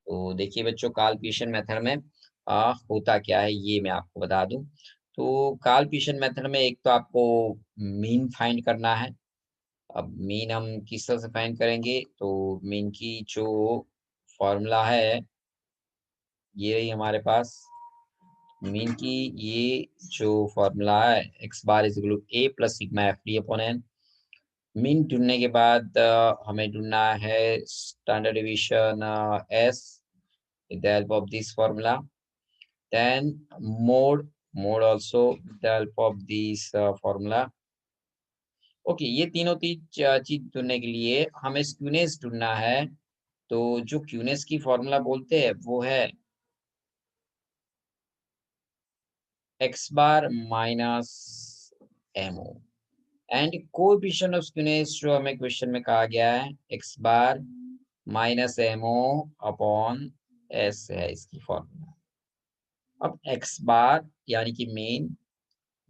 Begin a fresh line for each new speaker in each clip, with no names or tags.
तो देखिए बच्चों, काल्पिशन मेथड में होता क्या है ये मैं आपको बता दूं। तो काल्पिशन मेथड में एक तो आपको मीन फाइंड करना है। अब मीन हम किस तरह से फाइंड करेंगे, तो मीन की जो फॉर्मूला है ये रही हमारे पास। मीन की ये जो फॉर्मूला है, X bar is equal to A plus sigma F D upon N. Mean ढूंढने के बाद हमें ढूंढना है standard division S with the help of this formula. Then mode also with the help of this formula. Okay, ये तीनों चीज ढूंढने के लिए हमें स्क्यूनेस ढूंढना है। तो जो क्यूनेस की फॉर्मूला बोलते हैं वो है X bar minus MO, and coefficient of skewness जो हमें क्वेश्चन में कहा गया है X bar minus MO upon S है इसकी फॉर्मूला। अब एक्स बार यानी कि मेन,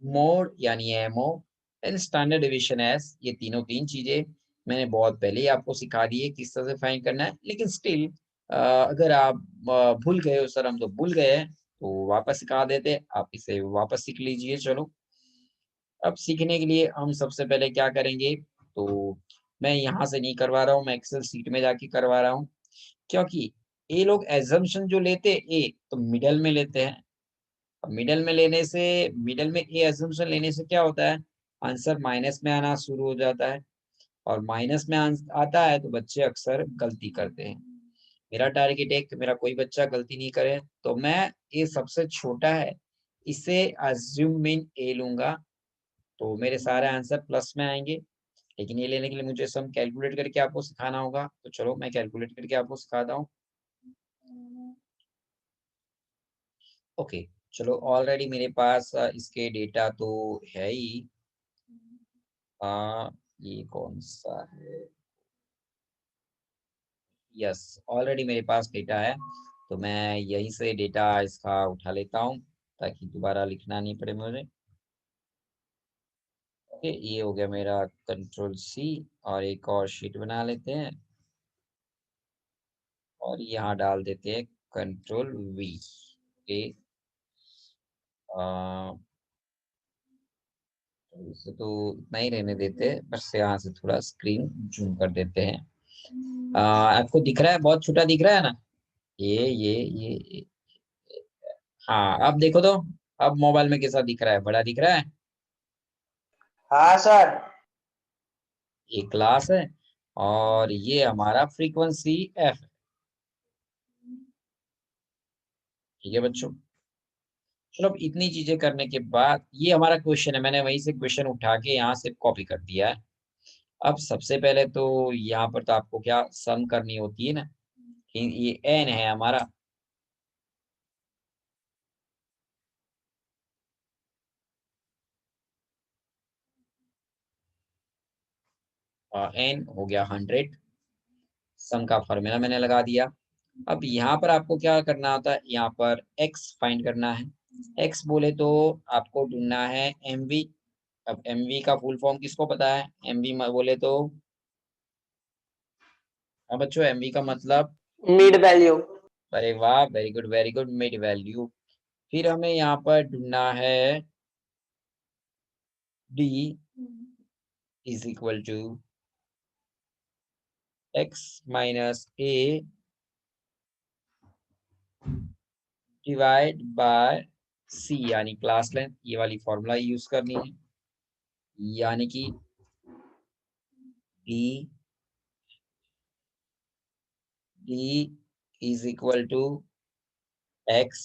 मोड यानी MO, and standard division S, ये तीन चीजें मैंने बहुत पहले ही आपको सिखा दी है किस तरह से फाइंड करना है। लेकिन स्टिल अगर आप भूल गए हो सर हम तो भूल गए हैं, तो वापस सिखा देते, आप इसे वापस सीख लीजिए। चलो, अब सीखने के लिए हम सबसे पहले क्या करेंगे, तो मैं यहाँ से नहीं करवा रहा हूँ, मैं एक्सेल सीट में जाके करवा रहा हूँ। क्योंकि ये लोग एजम्पशन जो लेते ए तो मिडल में लेते हैं। मिडल में लेने से, मिडल में ए अजम्पशन लेने से क्या होता है, आंसर माइनस में आना शुरू हो जाता है। और माइनस में आता है तो बच्चे अक्सर गलती करते हैं। मेरा टारगेट है कि मेरा कोई बच्चा गलती नहीं करे, तो मैं ये सबसे छोटा है इसे अज्यूम मीन ए लूंगा, तो मेरे सारे आंसर प्लस में आएंगे। लेकिन ये लेने के लिए मुझे सम कैलकुलेट करके आपको सिखाना होगा, तो चलो मैं कैलकुलेट करके आपको सिखाता हूँ। ओके, चलो ऑलरेडी मेरे पास इसके डेटा तो है ही। ये कौन सा है, यस, ऑलरेडी मेरे पास डेटा है, तो मैं यहीं से डेटा इसका उठा लेता हूँ ताकि दोबारा लिखना नहीं पड़े मुझे। ओके, ये हो गया मेरा कंट्रोल सी, और एक और शीट बना लेते हैं और यहाँ डाल देते हैं कंट्रोल वी। ओके, इसे तो इतना ही रहने देते हैं, बस यहाँ से थोड़ा स्क्रीन जूम कर देते हैं। आपको दिख रहा है, बहुत छोटा दिख रहा है ना, ये हाँ, अब देखो तो, अब मोबाइल में कैसा दिख रहा है, बड़ा दिख रहा है।
हाँ सर।
ये क्लास है और ये हमारा फ्रीक्वेंसी एफ। ठीक है बच्चों, चलो अब इतनी चीजें करने के बाद ये हमारा क्वेश्चन है, मैंने वहीं से क्वेश्चन उठा के यहाँ से कॉपी कर दिया है। अब सबसे पहले तो यहाँ पर तो आपको क्या सम करनी होती है ना, कि ये एन है हमारा, एन हो गया 100, सम का फॉर्मूला मैंने लगा दिया। अब यहाँ पर आपको क्या करना होता है, यहाँ पर एक्स फाइंड करना है। एक्स बोले तो आपको ढूंढना है एमवी। अब एमवी का फुल फॉर्म किसको पता है, एमवी बोले तो, अब बच्चों एमवी का मतलब,
मिड वैल्यू।
अरे वाह, वेरी गुड, मिड वैल्यू। फिर हमें यहाँ पर ढूंढना है D is equal to X minus A divide by C, यानी क्लास लेंथ, ये वाली फॉर्मूला यूज करनी है। यानी कि D D is equal to X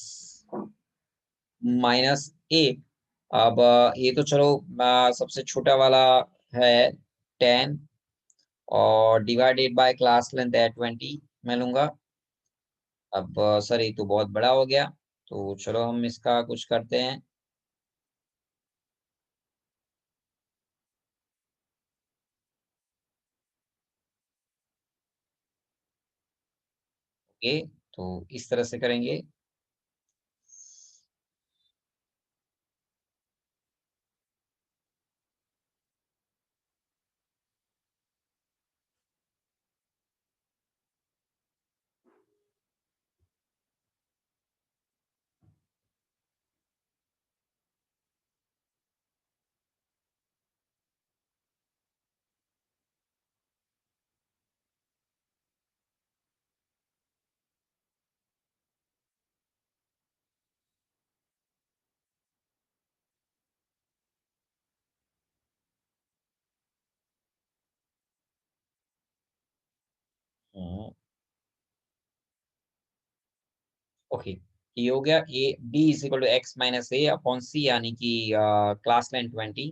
minus A. अब ये तो चलो सबसे छोटा वाला है 10, और डिवाइडेड बाय क्लास लेंथ है 20 मैं लूंगा। अब सर ये तो बहुत बड़ा हो गया, तो चलो हम इसका कुछ करते हैं। ओके, तो इस तरह से करेंगे। ओके, ये हो गया A D is equal to X minus A upon C, यानी कि क्लास लाइन 20।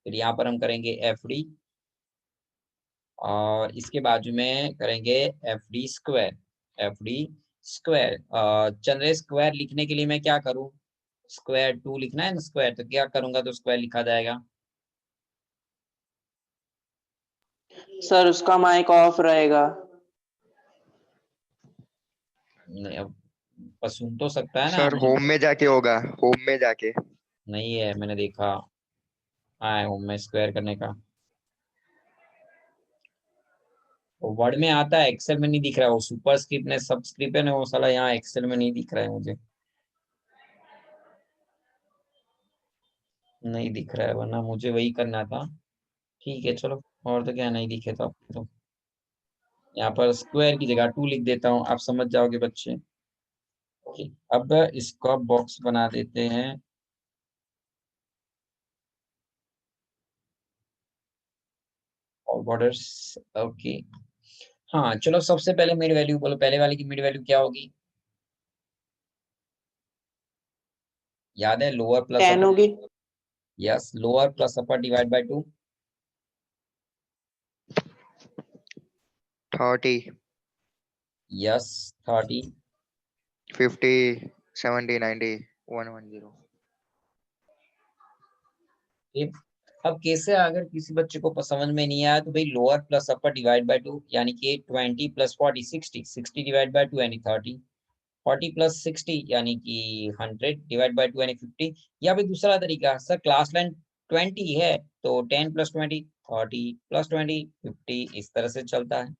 फिर यहाँ पर हम करेंगे एफ डी, और इसके बाजू में करेंगे F D square. F D square, चंद्र स्क्वायर लिखने के लिए मैं क्या करूँ, स्क्वायर 2 लिखना है ना, स्क्वायर तो क्या करूंगा तो स्क्वायर लिखा जाएगा।
सर उसका माइक ऑफ रहेगा।
नहीं, अब पर सुन तो सकता है ना
सर
मुझे।
होम में जाके होगा, होम में जाके।
नहीं है, मैंने देखा, हाँ हूँ मैं स्क्वायर करने का, वो वर्ड में आता है, एक्सेल में नहीं दिख रहा है। वो सुपर स्क्रिप्ट ने सब स्क्रिप्ट है ना, वो साला यहाँ एक्सेल में नहीं दिख रहा है, मुझे नहीं दिख रहा है, वरना मुझे वही करना था। ठीक है चलो, और तो क्या, नहीं दिखे तो यहाँ पर स्क्वायर की जगह 2 लिख देता हूँ, आप समझ जाओगे बच्चे। ओके, अब इसका बॉक्स बना देते हैं। और बॉर्डर्स, ओके। हाँ चलो, सबसे पहले मिड वैल्यू बोलो, पहले वाले की मिड वैल्यू क्या होगी, याद है, लोअर प्लस
10
अपर।
होगी।
Yes, lower plus upper divide by 2।
30,
yes, 30।
50, 70, 90, 110।
अब कैसे, अगर किसी बच्चे को समझ में नहीं आया तो भाई, lower plus upper divide by 2, यानी कि 20 प्लस 40 60, 60 डिवाइड बाय 2 यानी 30, 40 प्लस 60 यानी कि 100 डिवाइड बाय 2 यानी 50। या फिर दूसरा तरीका, सर क्लास लाइन 20 है तो 10 प्लस 20 30 प्लस 20 50, इस तरह से चलता है।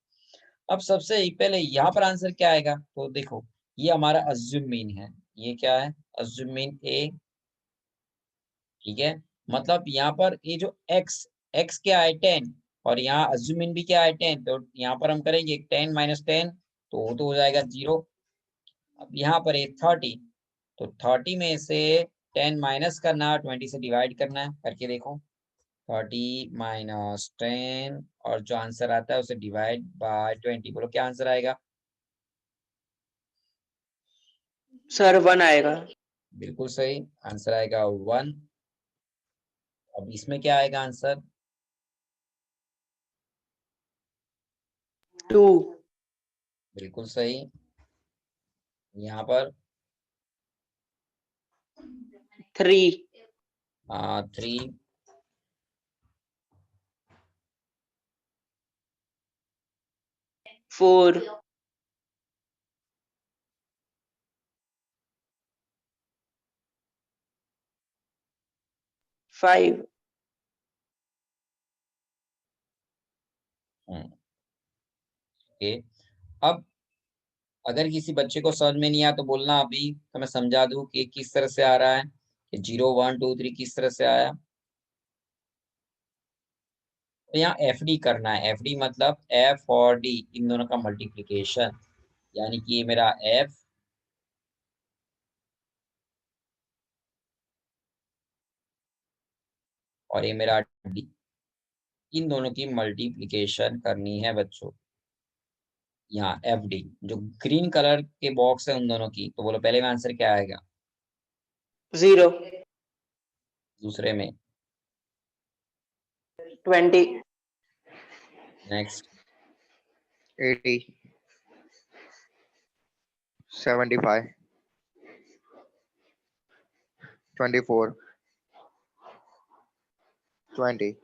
अब सबसे पहले यहाँ पर आंसर क्या आएगा, तो देखो, ये हमारा अज्युम मीन है। ये क्या है, अज्युम मीन ए, ठीक है। मतलब यहाँ पर ये जो x, x क्या है 10, और यहाँ अज्युम मीन भी क्या है 10, तो यहाँ पर हम करेंगे 10 माइनस 10, तो वो तो हो जाएगा 0। अब यहाँ पर 30, तो 30 में से 10 माइनस करना, 20 से डिवाइड करना है, करके देखो। 30 माइनस 10, और जो आंसर आता है उसे डिवाइड बाय 20, बोलो क्या आंसर आएगा।
सर 1 आएगा।
बिल्कुल सही आंसर आएगा 1। अब इसमें क्या आएगा आंसर,
2,
बिल्कुल सही। यहाँ पर
3,
3,
4, 5,
ओके। अब अगर किसी बच्चे को समझ में नहीं आया तो बोलना, अभी तो मैं समझा दूं कि किस तरह से आ रहा है, कि 0 1 2 3 किस तरह से आया। तो यहाँ एफ डी करना है, एफ डी मतलब एफ और डी इन दोनों का मल्टीप्लीकेशन, यानी कि ये मेरा एफ और ये मेरा डी, इन दोनों की मल्टीप्लीकेशन करनी है बच्चों। यहाँ एफ डी, जो ग्रीन कलर के बॉक्स है उन दोनों की, तो बोलो पहले में आंसर क्या आएगा,
0,
दूसरे में,
20,
नेक्स्ट,
80, 75, 24, 20।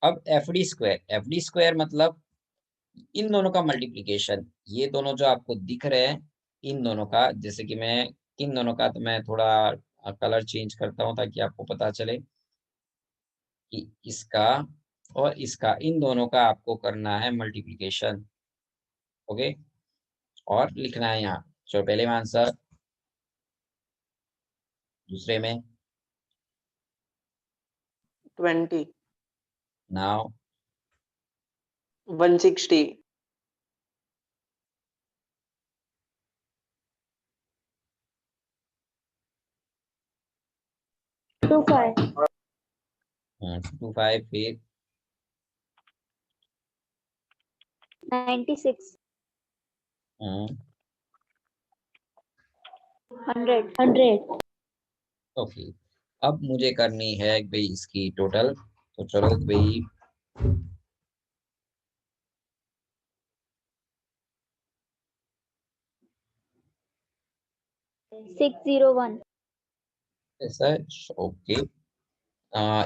अब एफ डी स्क्वायर मतलब इन दोनों का मल्टीप्लीकेशन, ये दोनों जो आपको दिख रहे हैं, इन दोनों का, जैसे कि मैं इन दोनों का, तो मैं थोड़ा कलर चेंज करता हूँ ताकि आपको पता चले कि इसका और इसका, इन दोनों का आपको करना है मल्टीप्लीकेशन। ओके, और लिखना है यहाँ, चलो पहले में आंसर, दूसरे में,
20,
नाउ
160, 25,
25, फिर
96, 100.
ओके, अब मुझे करनी है भाई इसकी टोटल। तो चलो भाई
601.
ऐसा है। ओके,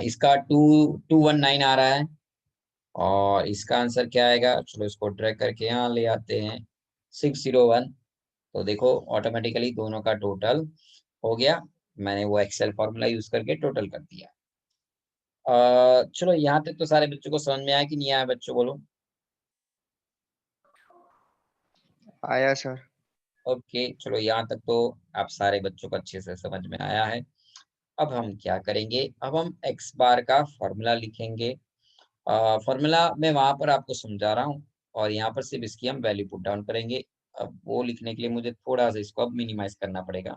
इसका 2219 आ रहा है और इसका आंसर क्या आएगा? चलो इसको ड्रैग करके यहाँ ले आते हैं 601। तो देखो ऑटोमेटिकली दोनों का टोटल हो गया। मैंने वो एक्सेल फॉर्मूला यूज करके टोटल कर दिया। चलो यहाँ तक तो सारे बच्चों को समझ में आया कि नहीं आया? बच्चों बोलो।
आया सर।
ओके, चलो यहाँ तक तो आप सारे बच्चों को अच्छे से समझ में आया है। अब हम क्या करेंगे? अब हम एक्स बार का फॉर्मूला लिखेंगे। फॉर्मूला मैं वहां पर आपको समझा रहा हूँ और यहाँ पर सिर्फ इसकी हम वैल्यू पुट डाउन करेंगे। अब वो लिखने के लिए मुझे थोड़ा सा इसको अब मिनिमाइज करना पड़ेगा,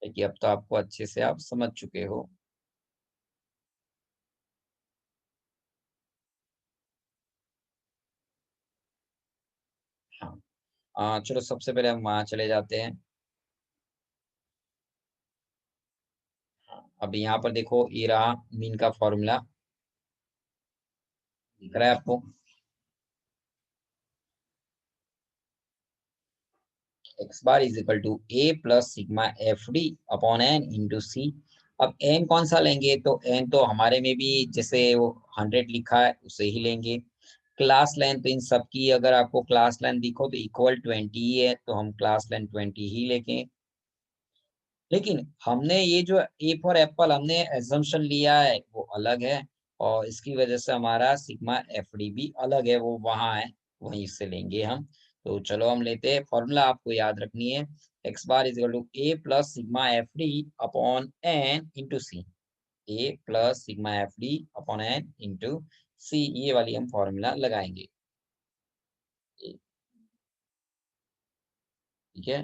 क्योंकि अब तो आपको अच्छे से आप समझ चुके हो। हाँ, चलो सबसे पहले हम वहां चले जाते हैं। अब यहाँ पर देखो ये रहा मीन का फॉर्मूला, दिख रहा है आपको? X bar is equal to A plus sigma F D upon N into C. अब एन कौन सा लेंगे? तो एन तो हमारे में भी जैसे वो 100 लिखा है उसे ही लेंगे। क्लास लेंथ तो इन सब की अगर आपको क्लास लेंथ दिखो तो इक्वल 20 ही है, तो हम क्लास लेंथ 20 ही लेंगे। लेकिन हमने ये जो ए फॉर एप्पल हमने एजम्पशन लिया है वो अलग है, और इसकी वजह से हमारा सिग्मा एफ डी भी अलग है, वो वहां है, वहीं से लेंगे हम। तो चलो हम लेते हैं फॉर्मूला, आपको याद रखनी है। X bar is equal to A plus sigma F D upon N into C. A plus sigma F D upon N into C, ये वाली हम फॉर्मूला लगाएंगे। ठीक है।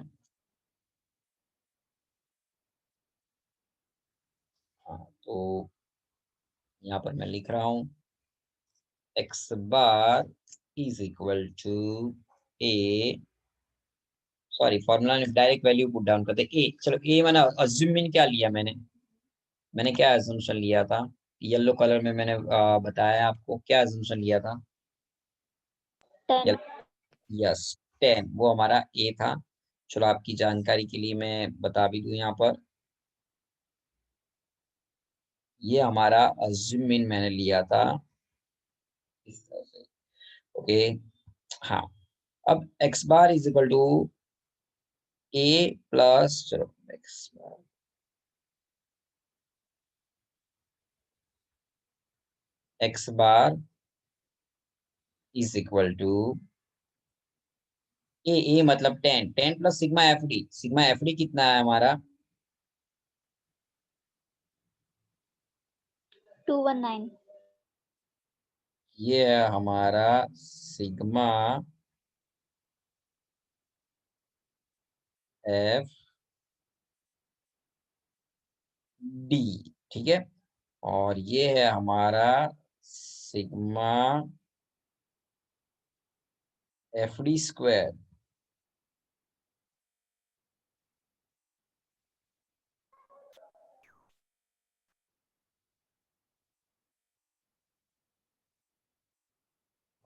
हाँ, तो यहाँ पर मैं लिख रहा हूँ X bar is equal to A, sorry formula ने डायरेक्ट वैल्यू पुट डाउन करते ए। चलो ए मैंने अज्यूमिन क्या लिया? मैंने क्या अज्यूमशन लिया था? येलो कलर में मैंने बताया आपको क्या अज्यूमशन लिया था।
10.
यस, 10 वो हमारा ए था। चलो आपकी जानकारी के लिए मैं बता भी दूं यहाँ पर, ये हमारा अज्यूमिन मैंने लिया था इस तरह से। ओके, हाँ। अब X bar is equal to A plus, चलो X bar is equal to A मतलब 10 plus sigma F D. Sigma F D कितना है हमारा?
219.
ये है हमारा सिग्मा एफ डी। ठीक है, और ये है हमारा sigma F D square.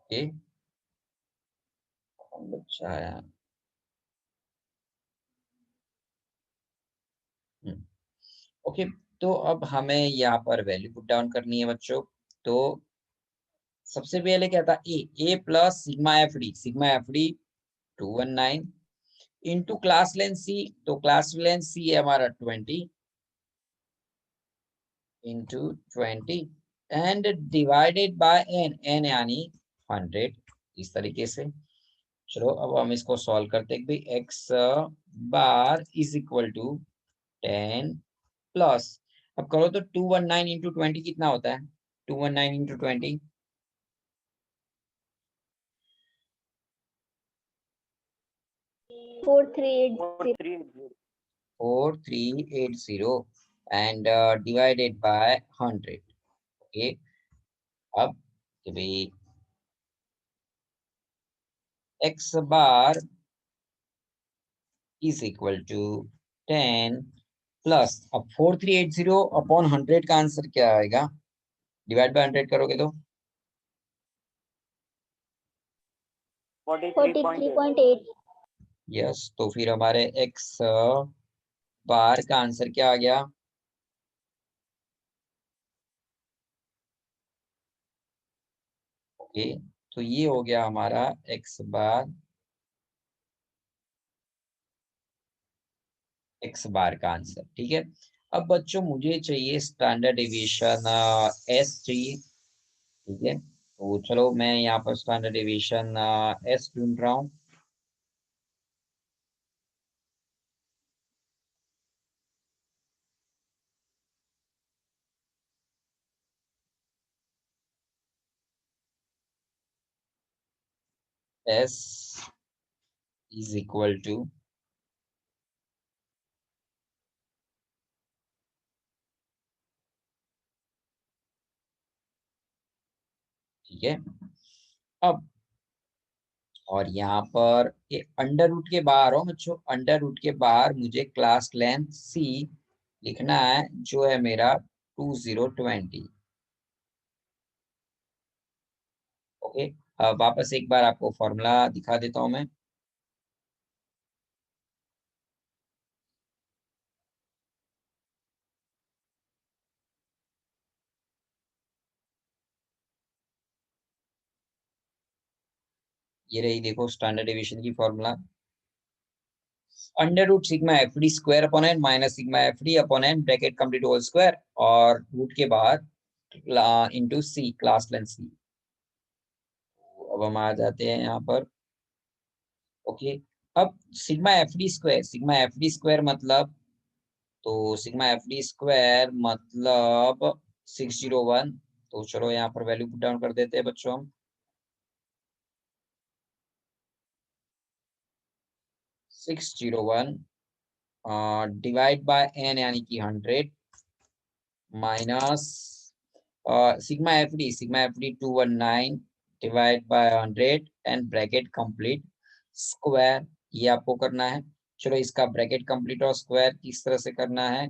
Okay, बच्चा आया। ओके, तो अब हमें यहाँ पर वैल्यू पुट डाउन करनी है बच्चों। तो सबसे पहले क्या था? A plus sigma F D. Sigma F D 219 into class length C. तो क्लास लेंथ सी है हमारा 20 into 20 and divided by N, N यानी 100। इस तरीके से चलो अब हम इसको सॉल्व करते हैं। भाई X bar is equal to 10 plus, अब करो तो 219 इंटू 20 कितना होता है? 219 into 20
4380.
4380 and divided by 100। Okay, अब कि भाई X bar is equal to 10 plus, अब 4380 अपॉन 100 का आंसर क्या आएगा? डिवाइड बाय 100 करोगे तो
43.8.
यस, तो फिर हमारे एक्स बार का आंसर क्या आ गया? ओके, तो ये हो गया हमारा एक्स बार का आंसर। ठीक है, अब बच्चों मुझे चाहिए स्टैंडर्ड डेविएशन एस चाहिए। ठीक है, तो चलो मैं यहाँ पर स्टैंडर्ड डेविएशन एस ढूंढ रहा हूँ। एस इज इक्वल टू, ठीक है, अब और यहाँ पर ये अंडर रूट के बाहर हो बच्चों, अंडर रूट के बाहर मुझे क्लास लेंथ सी लिखना है, जो है मेरा 2020। ओके, अब वापस एक बार आपको फॉर्मूला दिखा देता हूं मैं। ये रही, देखो स्टैंडर्ड डेविएशन की formula, under root sigma F D square upon N minus sigma F D upon N bracket complete whole square, और रूट के बाहर into C class length C. अब हम आ जाते हैं यहाँ पर। ओके, अब सिग्मा एफ डी स्क्वायर मतलब, तो सिग्मा एफ डी स्क्वायर मतलब 601। तो चलो यहाँ पर वैल्यू पुट डाउन कर देते हैं बच्चों हम। 601 डिवाइड बाय एन यानी कि 100 minus sigma F D 219 divide by 100 and bracket complete square, ये आपको करना है। चलो इसका ब्रैकेट कंप्लीट और स्क्वायर किस तरह से करना है,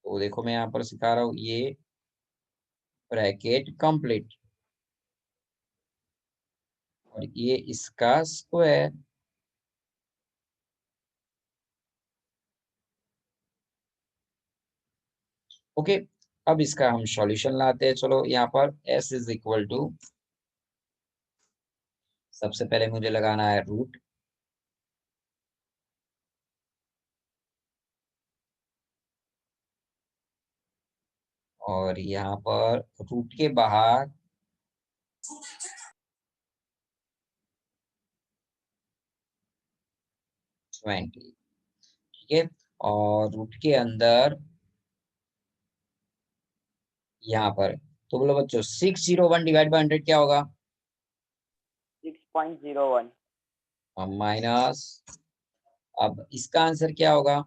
तो देखो मैं यहाँ पर सिखा रहा हूँ। ये ब्रैकेट कंप्लीट और ये इसका स्क्वायर। ओके, अब इसका हम सॉल्यूशन लाते हैं। चलो यहाँ पर s इज इक्वल टू, सबसे पहले मुझे लगाना है रूट, और यहाँ पर रूट के बाहर 20। ठीक है, और रूट के अंदर यहाँ पर, तो बोलो बच्चों 601 डिवाइड बाई 100 क्या होगा?
6.01।
माइनस, अब इसका आंसर क्या होगा?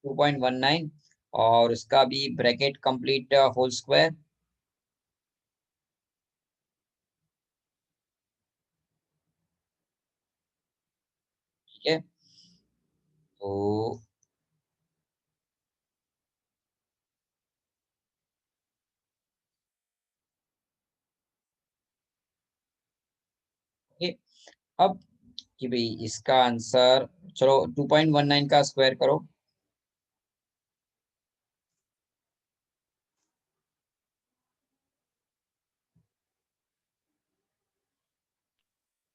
2.19, और उसका भी ब्रैकेट कंप्लीट होल स्क्वायर। ठीक है, तो ओके, अब कि भाई इसका आंसर, चलो 2.19 का स्क्वायर करो।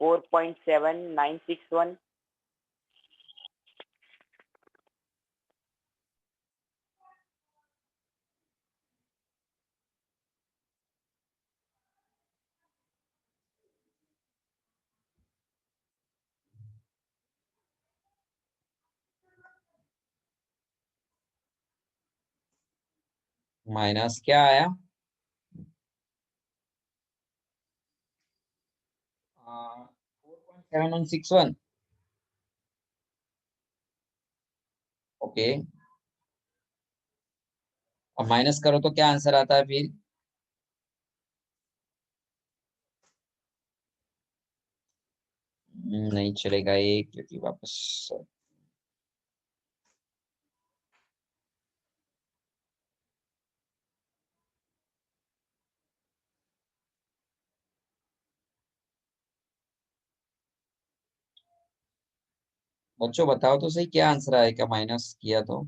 4.7961।
माइनस क्या आया? 4.7161। ओके, अब माइनस करो तो क्या आंसर आता है फिर? नहीं चलेगा ये, क्योंकि वापस बच्चों बताओ तो सही, क्या आंसर आएगा माइनस किया तो?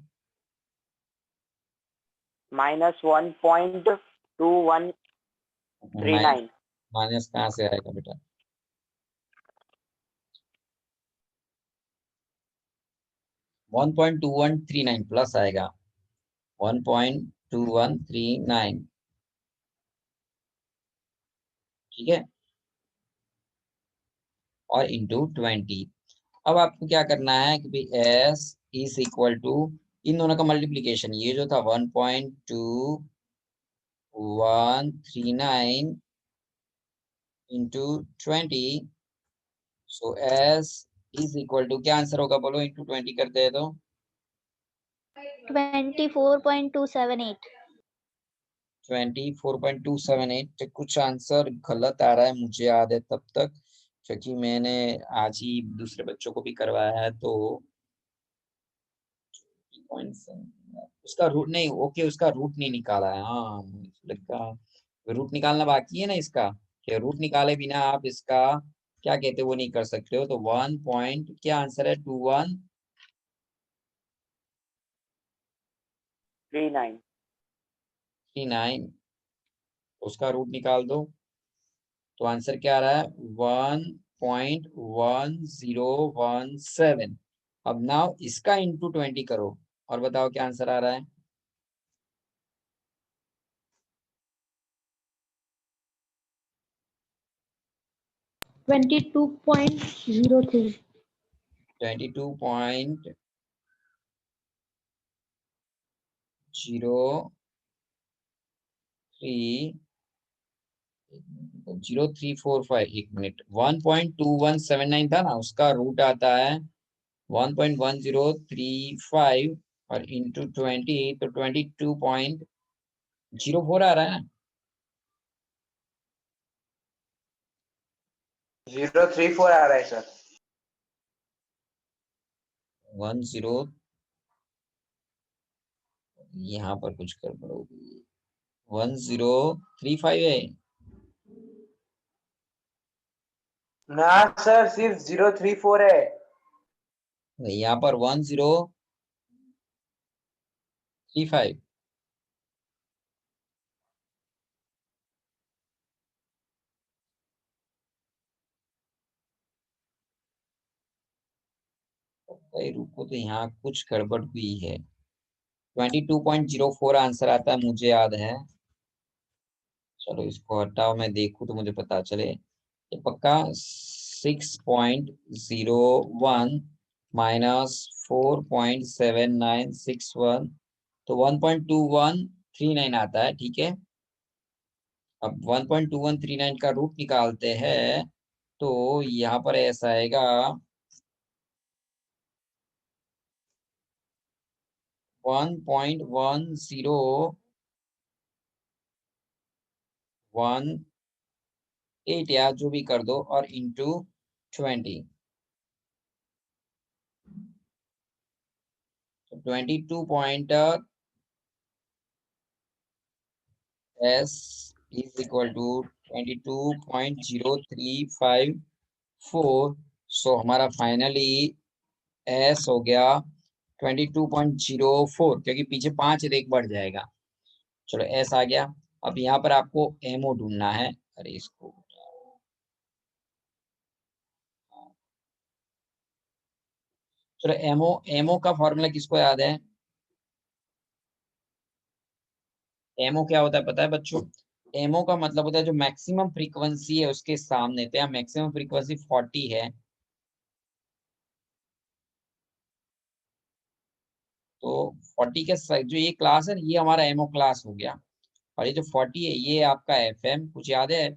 -1.2139।
माइनस कहाँ से आएगा बेटा? $1.2139 प्लस आएगा, 1.2139, ठीक है, और इंटू 20। अब आपको क्या करना है कि भाई s इज इक्वल टू इन दोनों का मल्टीप्लीकेशन, ये जो था 1.2139 into 20, so s is equal to, क्या आंसर होगा बोलो, इंटू 20 करते हैं तो
24.278.
24.278। कुछ आंसर गलत आ रहा है मुझे याद है तब तक, क्योंकि मैंने आज ही दूसरे बच्चों को भी करवाया है, तो उसका रूट नहीं, ओके उसका रूट नहीं निकाला है। हाँ लड़का, रूट निकालना बाकी है ना इसका, कि रूट निकाले बिना आप इसका क्या कहते हैं वो नहीं कर सकते हो। तो 1 पॉइंट क्या आंसर है, 2139, उसका रूट निकाल दो तो आंसर क्या आ रहा है, 1.1017। अब नाउ इसका इंटू 20 करो और बताओ क्या आंसर आ रहा है।
22.03.
22.0345, एक मिनट, 1.2179 था ना, उसका रूट आता है 1.1035 और इंटू 20 तो 22.04 आ रहा है ना।
034 आ रहा है सर।
10, यहाँ पर कुछ गड़बड़ हो गई, 1035 है।
ना सर, सिर्फ 034 है।
यहाँ पर 1035। भाई रुको, तो यहाँ कुछ गड़बड़ हुई है। 22.04 आंसर आता है मुझे याद है। चलो इसको हटाओ, मैं देखूं तो मुझे पता चले ये पक्का। 6.01 -4.7961, तो 1.2139 आता है, ठीक है। अब 1.2139 का रूट निकालते हैं तो यहाँ पर ऐसा आएगा 1.1018 या जो भी कर दो और into 20, 22 s is equal to 22.0354। सो हमारा फाइनली s हो गया 22.04, क्योंकि पीछे 5 रेख बढ़ जाएगा। चलो s आ गया। अब यहाँ पर आपको एमओ ढूंढना है। अरे इसको चलो, एमओ एमओ का फॉर्मूला किसको याद है? एमओ क्या होता है पता है बच्चों? एमओ का मतलब होता है जो मैक्सिमम फ्रीक्वेंसी है उसके सामने, तो यहाँ मैक्सिमम फ्रीक्वेंसी 40 है, तो 40 के जो ये क्लास है ना, ये हमारा एमओ क्लास हो गया। और ये जो 40 है ये आपका एफएम, कुछ याद है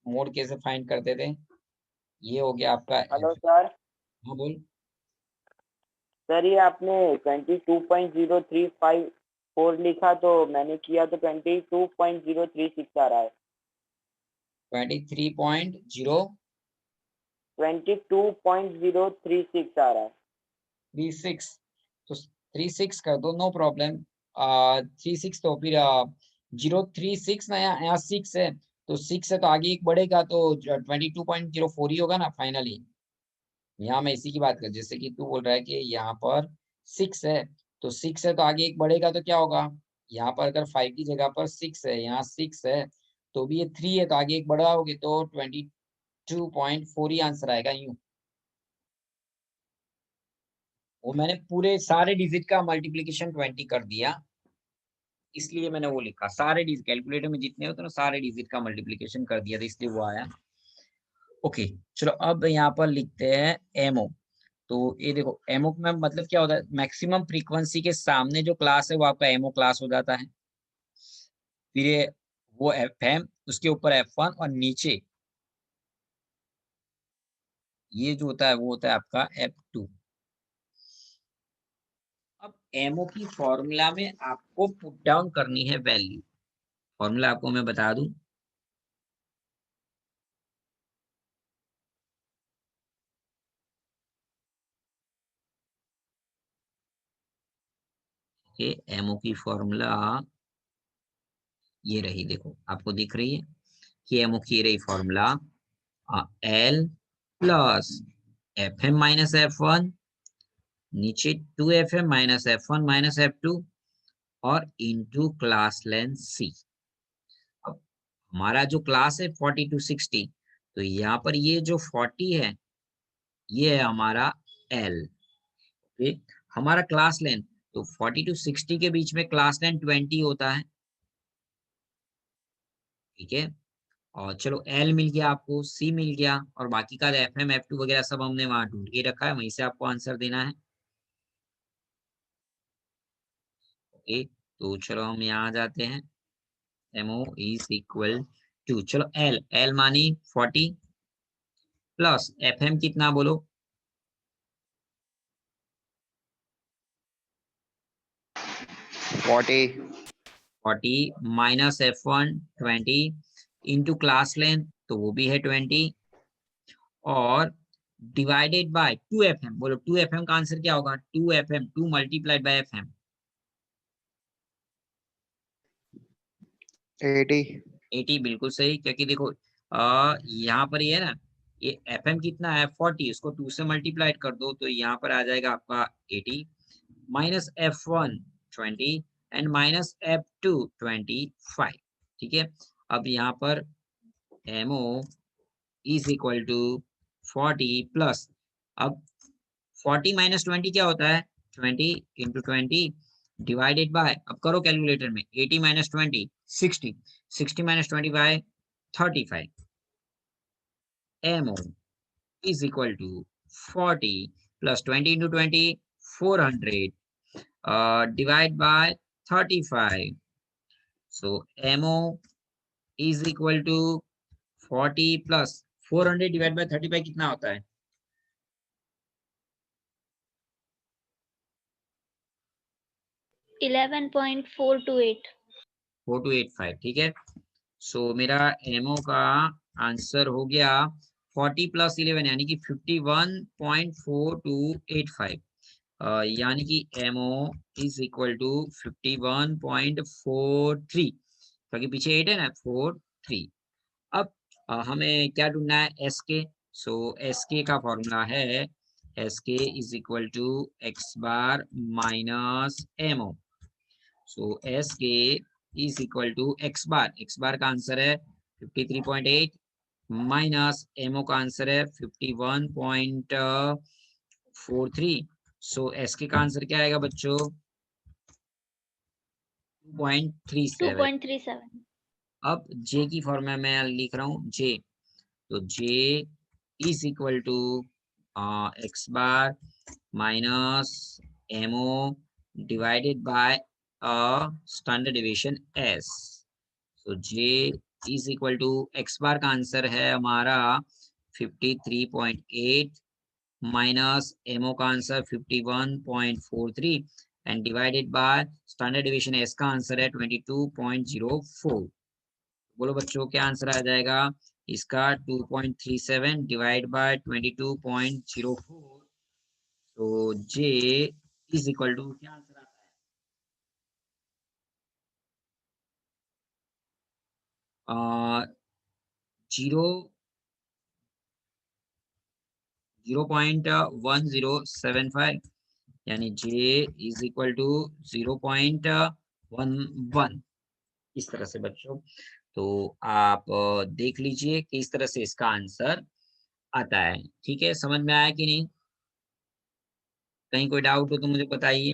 मोड कैसे फाइंड करते थे? ये हो गया आपका
हेलो
एफ।
सर।
हाँ बोल।
सर ये आपने 22.0354 लिखा, तो मैंने किया तो 22.036 आ रहा है।
23.0
22.036 आ रहा है।
36 तो 36 कर दो, नो प्रॉब्लम। 36 तो फिर 036 ना, यहाँ 6 है तो 6 है तो आगे एक बढ़ेगा तो 22.04 ही होगा ना फाइनली। यहाँ मैं इसी की बात कर, जैसे कि तू बोल रहा है कि यहाँ पर 6 है तो 6 है तो आगे एक बढ़ेगा तो क्या होगा, यहाँ पर अगर 5 की जगह पर 6 है, यहाँ 6 है तो भी ये 3 है तो आगे एक बढ़ाओगे तो 22.4 ही आंसर आएगा यूं। वो मैंने पूरे सारे डिजिट का मल्टीप्लिकेशन 20 कर दिया, इसलिए मैंने वो लिखा। सारे डिजिट कैलकुलेटर में जितने होते हैं ना, सारे डिजिट का मल्टीप्लिकेशन कर दिया था, इसलिए वो आया। ओके चलो अब यहाँ पर लिखते हैं एमओ। तो ये देखो एमओ में मतलब क्या होता है, मैक्सिमम फ्रीक्वेंसी के सामने जो क्लास है वो आपका एमओ क्लास हो जाता है। फिर ये वो एफएम, उसके ऊपर एफ1 और नीचे ये जो होता है वो होता है आपका एफ2। अब एमओ की फॉर्मूला में आपको पुट डाउन करनी है वैल्यू। फॉर्मूला आपको मैं बता दूं, कि एमओ की फॉर्मूला ये रही, देखो आपको दिख रही है कि एमओ की रही formula L plus F M minus F one, नीचे 2fm minus f1 minus f2 और इनटू क्लास लेंथ c। अब हमारा जो क्लास है 40 to 60, तो यहाँ पर ये जो 40 है ये है हमारा l। ठीक, हमारा क्लास लेंथ तो 40 to 60 के बीच में क्लास लेंथ 20 होता है। ठीक है, और चलो एल मिल गया आपको, सी मिल गया, और बाकी का एफ एम एफ टू वगैरह सब हमने वहां ढूंढ के रखा है, वहीं से आपको आंसर देना है। ओके तो चलो हम यहाँ जाते हैं, एमओ इज इक्वल टू, चलो एल, एल मानी 40 प्लस एफ एम कितना बोलो, 40 minus F one 20 into class length तो वो भी है 20 और डिवाइडेड बाय 2fm। बोलो 2fm का आंसर क्या होगा, 2fm, 2 मल्टीप्लाइड बाय fm 80 बिल्कुल सही, क्योंकि देखो यहाँ पर ये है ना, ये fm कितना है 40, इसको 2 से मल्टीप्लाइड कर दो तो यहाँ पर आ जाएगा आपका 80 minus f1 20 and minus f2 25। ठीक है, अब यहाँ पर MO is equal to 40 plus, अब 40 माइनस 20 क्या होता है 20 इंटू 20 डिवाइडेड बाय, अब करो कैलकुलेटर में 80 minus 20 60, 60 minus 20 by 35। MO is equal to 40 plus 20 into 20 400 divide by 35. So MO is equal to 40 plus 400 divide by 35 कितना होता है,
11.428.
4285। ठीक है, सो मेरा एमओ का आंसर हो गया 40 प्लस 11 यानी कि 51.4285, यानी कि एमओ इज इक्वल टू 51.43, क्योंकि पीछे 8 है ना, 43। अब हमें क्या ढूंढना है, एस के। सो एस के का फॉर्मूला है S K is equal to X bar minus MO. So S K is equal to X bar का आंसर है 53.8 माइनस एमओ का आंसर है 51.43। सो एस के का आंसर क्या आएगा बच्चों, 2.37।
2.37.
अब जे की फॉर्मूला मैं लिख रहा हूँ जे, तो J is equal to X bar minus MO divided by standard deviation S. तो J is equal to X bar का आंसर है हमारा 53.8 माइनस एमओ का answer 51.43 and divided by standard deviation S का आंसर है 22.04। बोलो बच्चों क्या आंसर आ जाएगा, इसका 2.37 डिवाइड बाय 22.04, तो जे इज इक्वल टू क्या आंसर आता है? 0.1075, यानी जे इज इक्वल टू 0.11, इस तरह से बच्चों। तो आप देख लीजिए कि इस तरह से इसका आंसर आता है। ठीक है, समझ में आया कि नहीं? कहीं कोई डाउट हो तो मुझे बताइए।